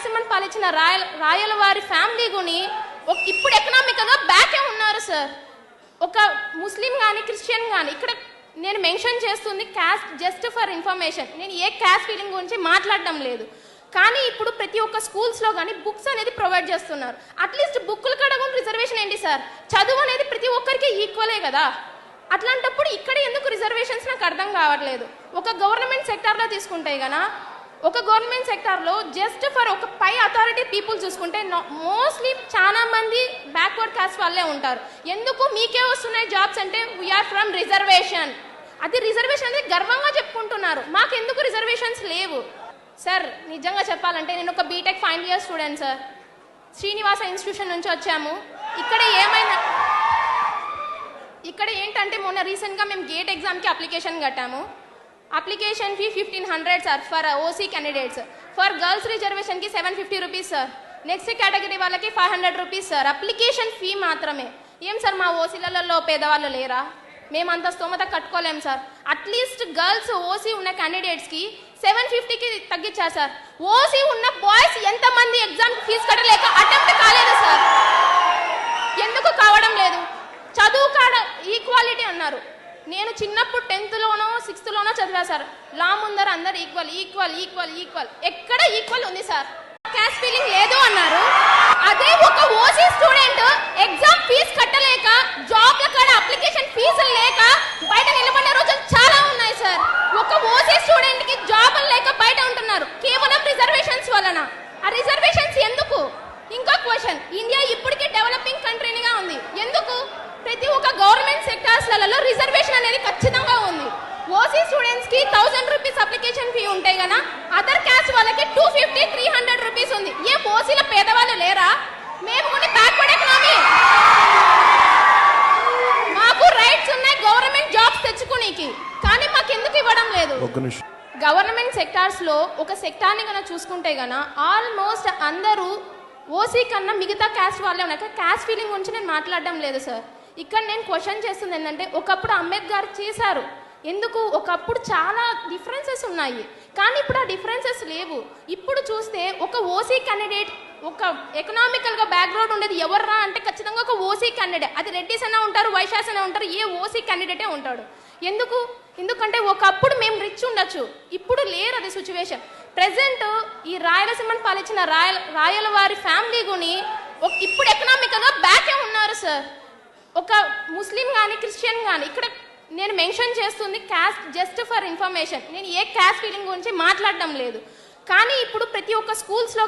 రాయలసీమను పాలించిన రాయల వారి ఫ్యామిలీ గుని ఇప్పుడు ఎకనామికల్గా బ్యాకే ఉన్నారు సార్. ఒక ముస్లిం కానీ క్రిస్టియన్ కానీ ఇక్కడ నేను మెన్షన్ చేస్తుంది క్యాస్ట్ జస్ట్ ఫర్ ఇన్ఫర్మేషన్. నేను ఏ క్యాస్ట్ ఫీలింగ్ గురించి మాట్లాడడం లేదు. కానీ ఇప్పుడు ప్రతి ఒక్క స్కూల్స్లో కానీ బుక్స్ అనేది ప్రొవైడ్ చేస్తున్నారు. అట్లీస్ట్ బుక్కులు కడగం రిజర్వేషన్ ఏంటి సార్? చదువు అనేది ప్రతి ఒక్కరికి ఈక్వలే కదా. అట్లాంటప్పుడు ఇక్కడ ఎందుకు రిజర్వేషన్స్ నాకు అర్థం కావట్లేదు. ఒక గవర్నమెంట్ సెక్టార్లో తీసుకుంటే గనా ఒక గవర్నమెంట్ సెక్టార్లో జస్ట్ ఫర్ ఒక పై అథారిటీ పీపుల్ చూసుకుంటే మోస్ట్లీ చాలా మంది బ్యాక్వర్డ్ కాస్ట్ వాళ్ళే ఉంటారు. ఎందుకు మీకే వస్తున్నాయి జాబ్స్ అంటే వీఆర్ ఫ్రమ్ రిజర్వేషన్. అది రిజర్వేషన్ అనేది గర్వంగా చెప్పుకుంటున్నారు. మాకెందుకు రిజర్వేషన్స్ లేవు సార్? నిజంగా చెప్పాలంటే నేను ఒక B Tech final year student sir. Srinivasa institution నుంచి వచ్చాము. ఇక్కడ ఏంటంటే మొన్న రీసెంట్గా మేము గేట్ ఎగ్జామ్కి అప్లికేషన్ కట్టాము. Application fee 1500 sir for OC candidates. For girls రిజర్వేషన్కి 750 రూపీస్ సార్. నెక్స్ట్ కేటగిరీ వాళ్ళకి 500 రూపీస్ సార్. అప్లికేషన్ ఫీ మాత్రమే. ఏం సార్ మా ఓసీలలో పేదవాళ్ళు లేరా? మేమంత స్తోమత కట్టుకోలేం సార్. అట్లీస్ట్ గర్ల్స్ ఓసీ ఉన్న క్యాండిడేట్స్కి 750కి తగ్గించారు సార్. ఓసీ ఉన్న బాయ్స్ ఎంతమంది ఎగ్జామ్ ఫీజు కట్టలేక అటెంప్ట్ కాలేదు సార్? ఎందుకు కావడం లేదు? చదువు కాడ ఈక్వాలిటీ అన్నారు. నేను చిన్నప్పుడు 10th లోనో 6th లోనో చదివా సార్. లా ముందర అందరు ఈక్వల్ ఈక్వల్ ఈక్వల్ ఈక్వల్. ఎక్కడ ఈక్వల్ ఉంది సార్? క్యాస్ట్ ఫీలింగ్ లేదు అన్నారు. అదే ఒక ఓసీ స్టూడెంట్ ఎగ్జామ్ ఫీజు కట్టలేక జాబ్ల కాడ అప్లికేషన్ ఫీజులు లేక బయట నిలబడిన రోజులు చాలా ఉన్నాయి సార్. ఒక ఓసీ స్టూడెంట్ కి జాబులు లేక బయట ఉంటున్నారు కేవలం రిజర్వేషన్స్ వలన. ఆ రిజర్వేషన్స్ ఎందుకు? ఇంకో క్వశ్చన్, ఇండియా ఇప్పటికే డెవలపింగ్ కంట్రీగా ఉంది. ఎందుకు? ప్రతి ఒక్క గవర్నమెంట్ సెక్టార్స్లలో రిజర్వేషన్ అనేది ఖచ్చితంగా ఉంది. ఓసీ స్టూడెంట్స్ కి 1000 రూపీస్ అప్లికేషన్ ఫీ ఉంటాయి కదా, అదర్ క్యాస్ట్ వాళ్ళకి 250-300 రూపీస్ ఉంది. ఏ ఓసీల పేదవాళ్ళు లేరా? మేము కొన్ని బ్యాక్వర్డ్ ఎకనామీ, మాకు రైట్స్ ఉన్నాయి గవర్నమెంట్ జాబ్స్ తెచ్చుకోనికి, కానీ మాకు ఎందుకు ఇవ్వడం లేదు? గవర్నమెంట్ సెక్టార్స్ లో ఒక సెక్టార్ని కన్నా చూసుకుంటే గన ఆల్మోస్ట్ అందరూ ఓసీ కన్నా మిగతా క్యాస్ట్ వాళ్ళే ఉన్నాయి. క్యాస్ట్ ఫీలింగ్ గురించి నేను మాట్లాడడం లేదు సార్. ఇక్కడ నేను క్వశ్చన్ చేస్తుంది ఏంటంటే, ఒకప్పుడు అంబేద్కర్ చేశారు. ఎందుకు? ఒకప్పుడు చాలా డిఫరెన్సెస్ ఉన్నాయి, కానీ ఇప్పుడు ఆ డిఫరెన్సెస్ లేవు. ఇప్పుడు చూస్తే ఒక ఓసీ క్యాండిడేట్, ఒక ఎకనామికల్గా బ్యాక్గ్రౌండ్ ఉండేది ఎవర్రా అంటే ఖచ్చితంగా ఒక ఓసీ క్యాండిడేట్. అది రెడ్డిస్ అయినా ఉంటారు, వైశ్యాస్ అయినా ఉంటారు, ఏ ఓసీ క్యాండిడేటే ఉంటాడు. ఎందుకంటే ఒకప్పుడు మేము రిచ్ ఉండొచ్చు, ఇప్పుడు లేరు అది సిచ్యువేషన్. ప్రెసెంట్ ఈ రాయలసీమను పాలించిన రాయల వారి ఫ్యామిలీ గుని ఇప్పుడు ఎకనామికల్గా బ్యాకే ఉన్నారు సార్. ఒక ముస్లిం కానీ క్రిస్టియన్ కానీ ఇక్కడ నేను మెన్షన్ చేస్తుంది క్యాస్ట్ జస్ట్ ఫర్ ఇన్ఫర్మేషన్. నేను ఏ క్యాస్ట్ ఫీలింగ్ గురించి మాట్లాడడం లేదు. కానీ ఇప్పుడు ప్రతి ఒక్క స్కూల్స్లో